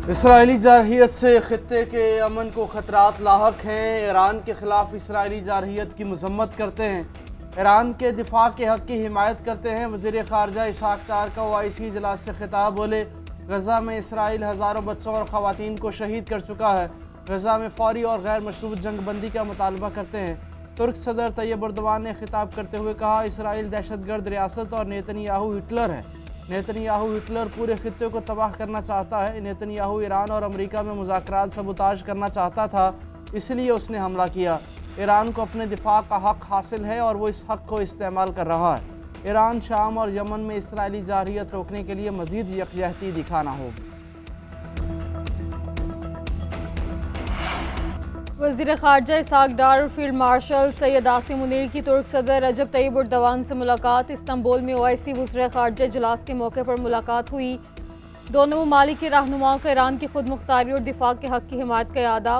Israeli जारहियत से खित्ते के अमन को खतरात लाहक हैं। ईरान के खिलाफ इसराइली जारहियत की मजम्मत करते हैं, ईरान के दिफा के हक़ की हिमायत करते हैं। वज़ीर ख़ारजा इसहाक़ डार का OIC इजलास से खिताब, बोले गज़ा में इसराइल हज़ारों बच्चों और ख़वातीन को शहीद कर चुका है। गज़ा में फ़ौरी और गैर मशरूत जंगबंदी का मुतालबा करते हैं। तुर्क सदर तैयब एर्दोगान ने खिताब करते हुए कहा, इसराइल दहशतगर्द रियासत और नेतन्याहू हिटलर है। नेतन्याहू हिटलर पूरे खित्ते को तबाह करना चाहता है। नेतन्याहू ईरान और अमेरिका में मुज़ाकरात सबूताज करना चाहता था, इसलिए उसने हमला किया। ईरान को अपने दिफा का हक़ हासिल है और वो इस हक़ को इस्तेमाल कर रहा है। ईरान, शाम और यमन में इसराइली जारहियत रोकने के लिए मज़ीद यकजहती दिखाना होगी। वज़ीर ख़ारजा इसहाक़ डार और फील्ड मार्शल सैयद आसिम मुनीर की तुर्क सदर रजब तैयब एर्दोगान से मुलाकात। इस्तांबुल में OIC वज़ीर ख़ारजा इजलास के मौके पर मुलाकात हुई। दोनों ममालिक के रहनुमाओं का ईरान की खुद मुख्तारी और दिफा के हक़ की हिमायत का इरादा।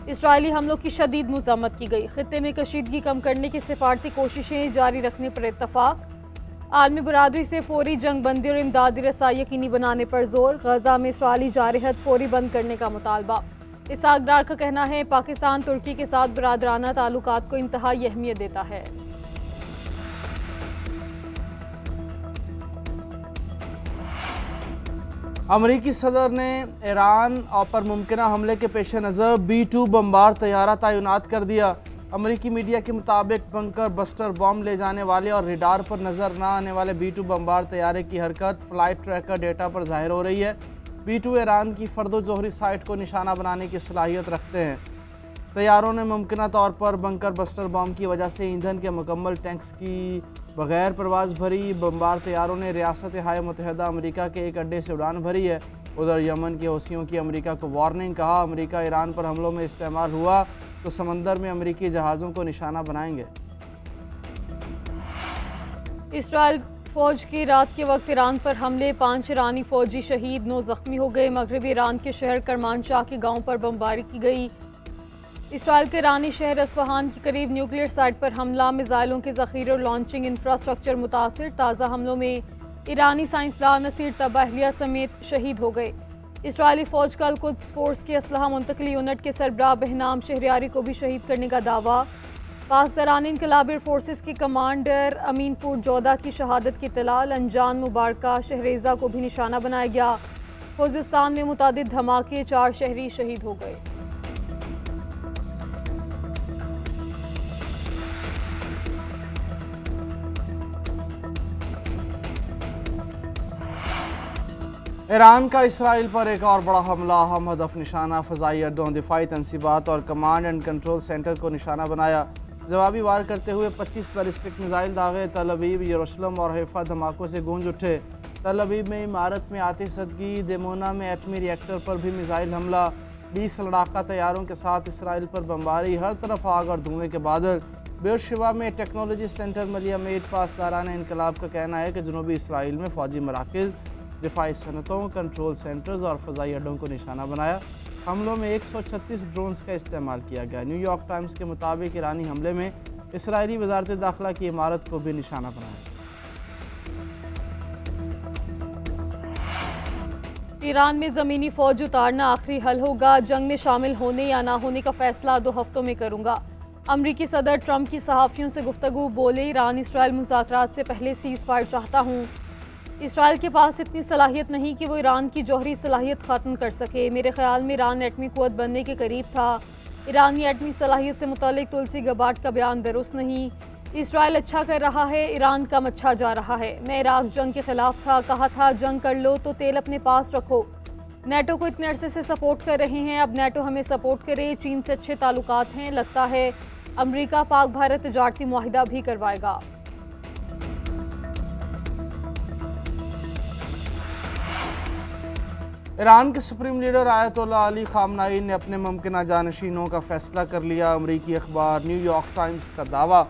इसराइली हमलों की शदीद मज़म्मत की गई। खित्ते में कशीदगी कम करने की सिफारती कोशिशें जारी रखने पर इत्तफ़ाक़। आलमी बरादरी से फ़ौरी जंगबंदी और इमदादी रसाई यकीनी बनाने पर जोर। गज़ा में इसराइली जारहियत फ़ौरी बंद करने का मुतालबा। इसहाक़ डार का कहना है, पाकिस्तान तुर्की के साथ बरादराना ताल्लुकात को इंतहाई अहमियत देता है। अमरीकी सदर ने ईरान पर मुमकिन हमले के पेश नज़र B-2 बमबार तैयारा तैनात कर दिया। अमरीकी मीडिया के मुताबिक बंकर बस्टर बम ले जाने वाले और रडार पर नज़र न आने वाले B-2 बमबार तैयारे की हरकत फ्लाइट ट्रैकर डेटा पर ज़ाहिर हो रही है। B-2 ईरान की फर्दो जोहरी साइट को निशाना बनाने की सलाहियत रखते हैं। तैयारों ने मुमकिन तौर पर बंकर बस्टर बम की वजह से ईंधन के मुकम्मल टैंक्स की बगैर परवाज़ भरी। बमबार तैयारों ने रियासत हाय मुत्तहिदा अमेरिका के एक अड्डे से उड़ान भरी है। उधर यमन के हौसियों की अमेरिका को वार्निंग, कहा अमेरिका ईरान पर हमलों में इस्तेमाल हुआ तो समंदर में अमेरिकी जहाज़ों को निशाना बनाएंगे। इसराइल फ़ौज की रात के वक्त ईरान पर हमले, 5 ईरानी फ़ौजी शहीद, 9 ज़ख्मी हो गए। मगरबी ईरान के शहर करमानशाह के गाँव पर बमबारी की गई। इसराइल के ईरानी शहर अस्फहान के करीब न्यूक्लियर साइट पर हमला, मिज़ाइलों के ज़ख़ीरे और लॉन्चिंग इंफ्रास्ट्रक्चर मुतासिर। ताज़ा हमलों में ईरानी साइंसदान नसीर तबाहलिया समेत शहीद हो गए। इसराइली फ़ौज का अल-कुद्स फोर्स की असलहा मुंतकली यूनिट के सरबराह बहनाम शहरियारी को भी शहीद करने का दावा। पासदारान इनकलाब एयर फोर्सेस के कमांडर अमीनपुर जोधा की शहादत की इत्तला। लंजान मुबारका शहरेज़ा को भी निशाना बनाया गया। खुज़िस्तान में मुतादिद धमाके, 4 शहरी शहीद हो गए। ईरान का इसराइल पर एक और बड़ा हमला, अहम हदफ निशाना फ़ज़ाई अड्डों, दिफाई तनसीबात और कमांड एंड कंट्रोल सेंटर को निशाना बनाया। जवाबी वार करते हुए 25 बैलिस्टिक मिसाइल दागे। तल अवीव, यरूशलेम और हैफा धमाकों से गूंज उठे। तल अवीव में इमारत में आतिशज़दगी, देमोना में एटमी रिएक्टर पर भी मिसाइल हमला। 20 लड़ाका तैयारों के साथ इसराइल पर बमबारी, हर तरफ आग और धुएँ के बादल। बेरशेबा में टेक्नोलॉजी सेंटर मलिया मेड। पासदारान इनकलाब का कहना है कि जनूबी इसराइल में फ़ौजी मराकज़, दिफाई सनतों, कंट्रोल सेंटर्स और फ़ज़ाई अड्डों को निशाना बनाया। हमलों में 136 ड्रोन्स का इस्तेमाल किया गया। न्यूयॉर्क टाइम्स के मुताबिक ईरानी हमले में इसराइली वज़ारत दाखिला की इमारत को भी निशाना बनाया। ईरान में ज़मीनी फ़ौज उतारना आखिरी हल होगा। जंग में शामिल होने या ना होने का फ़ैसला 2 हफ्तों में करूँगा। अमरीकी सदर ट्रंप की सहाफ़ियों से गुफ्तगू, बोले ईरान इसराइल मुज़ाकरात से पहले सीज़ फायर चाहता हूँ। इसराइल के पास इतनी सलाहियत नहीं कि वो ईरान की जौहरी सलाहियत ख़त्म कर सके। मेरे ख्याल में ईरान एटमी क़ुव्वत बनने के करीब था। ईरानी एटमी सलाहियत से मुतालिक तुलसी गबार्ड का बयान दुरुस्त नहीं। इसराइल अच्छा कर रहा है, ईरान कम अच्छा जा रहा है। मैं इराक जंग के ख़िलाफ़ था, कहा था जंग कर लो तो तेल अपने पास रखो। नेटो को इतने अरसे से सपोर्ट कर रहे हैं, अब नेटो हमें सपोर्ट करे। चीन से अच्छे ताल्लुकात हैं, लगता है अमरीका पाक भारत तजारती मुआहिदा भी करवाएगा। ईरान के सुप्रीम लीडर आयतुल्लाह अली ख़ामनाई ने अपने मुमकिन जानशीनों का फैसला कर लिया। अमरीकी अखबार न्यूयॉर्क टाइम्स का दावा।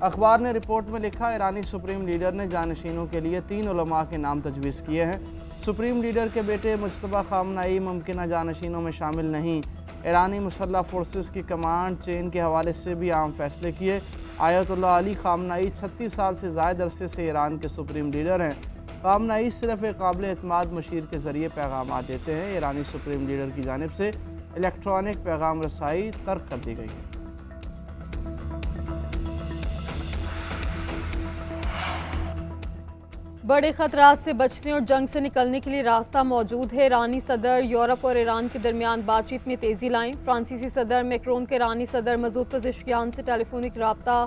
अखबार ने रिपोर्ट में लिखा, ईरानी सुप्रीम लीडर ने जानशीनों के लिए 3 उलमा के नाम तजवीज़ किए हैं। सुप्रीम लीडर के बेटे मुज्तबा ख़ामनाई मुमकिन जानशीनों में शामिल नहीं। ईरानी मुसल्लह फोर्सेस की कमांड चेन के हवाले से भी अहम फैसले किए। आयतुल्लाह अली ख़ामनाई 36 साल से ज़ायद अरसे से ईरान के सुप्रीम लीडर हैं। ख़ामनेई सिर्फ एक काबिल एतमाद मशीर के ज़रिए पैगाम देते हैं। ईरानी सुप्रीम लीडर की जानिब से इलेक्ट्रॉनिक पैगाम रसाई तर्क कर दी गई है। बड़े खतरात से बचने और जंग से निकलने के लिए रास्ता मौजूद है। ईरानी सदर यूरोप और ईरान के दरमियान बातचीत में तेज़ी लाएं। फ्रांसीसी सदर मैक्रोन के ईरानी सदर मसूद पज़ेश्कियान से टेलीफोनिक रब्ता।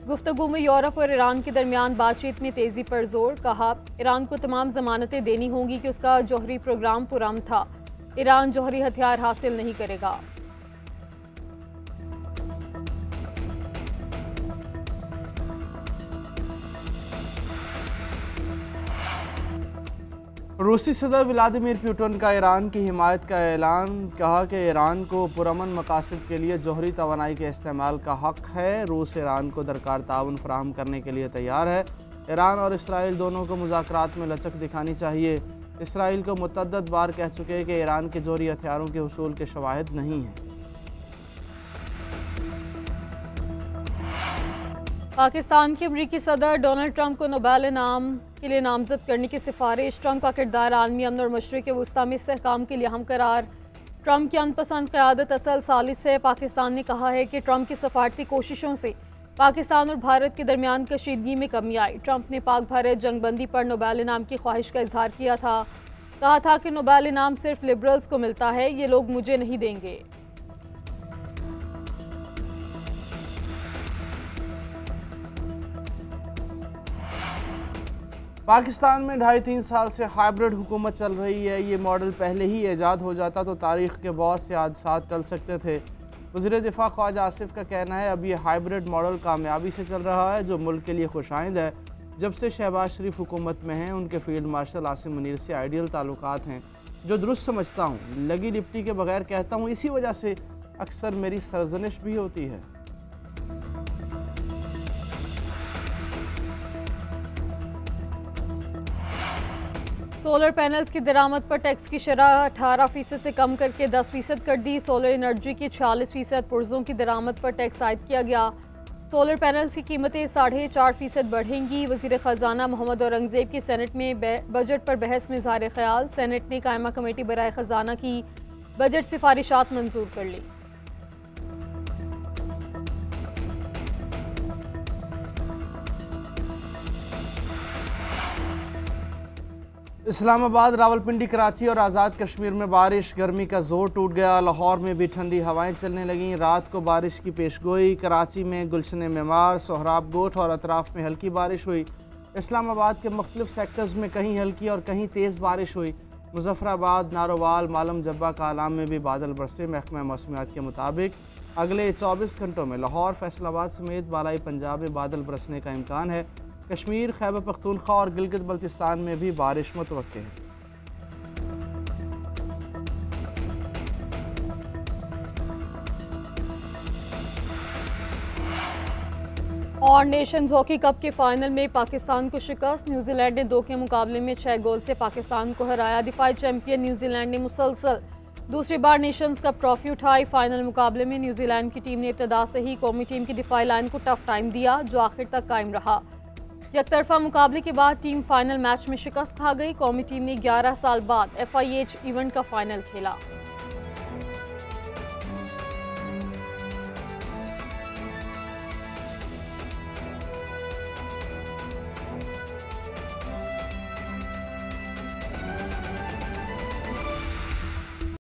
गुफ्तगू में यूरोप और ईरान के दरमियान बातचीत में तेज़ी पर जोर। कहा, ईरान को तमाम ज़मानतें देनी होंगी कि उसका जौहरी प्रोग्राम पुरअमन था। ईरान जौहरी हथियार हासिल नहीं करेगा। रूसी सदर व्लादिमीर पुतिन का ईरान की हिमायत का ऐलान। कहा कि ईरान को पुरअमन मकासद के लिए जौहरी तवानाई के इस्तेमाल का हक है। रूस ईरान को दरकार ताउन फराहम करने के लिए तैयार है। ईरान और इसराइल दोनों को मुज़ाकरात में लचक दिखानी चाहिए। इसराइल को मुतअद्दिद बार कह चुके हैं कि ईरान के जौहरी हथियारों के हुसूल के शवाहिद नहीं हैं। पाकिस्तान के अमरीकी सदर डोनाल्ड ट्रंप को नोबेल इनाम के लिए नामजद करने की सिफारिश। ट्रंप का किरदार आलमी अमन और मशरिक़ वस्ता में इस्तेहकाम के लिए अहम करार। ट्रंप की अनपसंद क़यादत असल सालिस है। पाकिस्तान ने कहा है कि ट्रंप की सफारती कोशिशों से पाकिस्तान और भारत के दरमियान कशीदगी में कमी आई। ट्रंप ने पाक भारत जंगबंदी पर नोबेल इनाम की ख्वाहिश का इजहार किया था। कहा था कि नोबेल इनाम सिर्फ लिबरल्स को मिलता है, ये लोग मुझे नहीं देंगे। पाकिस्तान में 2.5-3 साल से हाइब्रिड हुकूमत चल रही है। ये मॉडल पहले ही ईजाद हो जाता तो तारीख़ के बहुत से हादसात टल सकते थे। वज़ीर दिफ़ा ख्वाजा आसिफ का कहना है, अब ये हाइब्रिड मॉडल कामयाबी से चल रहा है, जो मुल्क के लिए खुशाइंद है। जब से शहबाज शरीफ हुकूमत में हैं, उनके फील्ड मार्शल आसिम मुनीर से आइडियल ताल्लुकात हैं, जो दुरुस्त समझता हूँ। लगी लिपटी के बगैर कहता हूँ, इसी वजह से अक्सर मेरी सरजनिश भी होती है। सोलर पैनल्स की दरामद पर टैक्स की शरह 18% से कम करके 10% कर दी। सोलर एनर्जी की 46% पुर्जों की दरामद पर टैक्स आयद किया गया। सोलर पैनल्स की कीमतें 4.5% बढ़ेंगी। वज़ीर ख़जाना मोहम्मद औरंगज़ेब की सेनेट में बजट पर बहस में इज़हार ख्याल। सेनेट ने कायमा कमेटी बराए ख़जाना की बजट सिफारिशात मंजूर कर ली। इस्लामाबाद, रावलपिंडी, कराची और आज़ाद कश्मीर में बारिश। गर्मी का जोर टूट गया। लाहौर में भी ठंडी हवाएं चलने लगीं। रात को बारिश की पेशगोई। कराची में गुलशन मेमार, सोहराब गोट और अतराफ में हल्की बारिश हुई। इस्लामाबाद के मुख्तलिफ सेक्टर्स में कहीं हल्की और कहीं तेज़ बारिश हुई। मुजफ्फराबाद, नारोवाल, मालम जब्बा, कालाम में भी बादल बरसे। महकमा मौसमियात के मुताबिक अगले 24 घंटों में लाहौर, फैसलाबाद समेत बालाई पंजाब में बादल बरसने का इम्कान है। कश्मीर, खैबर पख्तूनख्वा और गिलगित बल्तिस्तान में भी बारिश मुतवक्के है। और नेशंस हॉकी कप के फाइनल में पाकिस्तान को शिकस्त। न्यूजीलैंड ने 2 के मुकाबले में 6 गोल से पाकिस्तान को हराया। दिफाई चैंपियन न्यूजीलैंड ने मुसलसल दूसरी बार नेशंस कप ट्रॉफी उठाई। फाइनल मुकाबले में न्यूजीलैंड की टीम ने इब्तदा से ही कौमी टीम की दिफाई लाइन को टफ टाइम दिया, जो आखिर तक कायम रहा। यकतरफा मुकाबले के बाद टीम फाइनल मैच में शिकस्त खा गई। कौमी टीम ने 11 साल बाद FIH इवेंट का फाइनल खेला।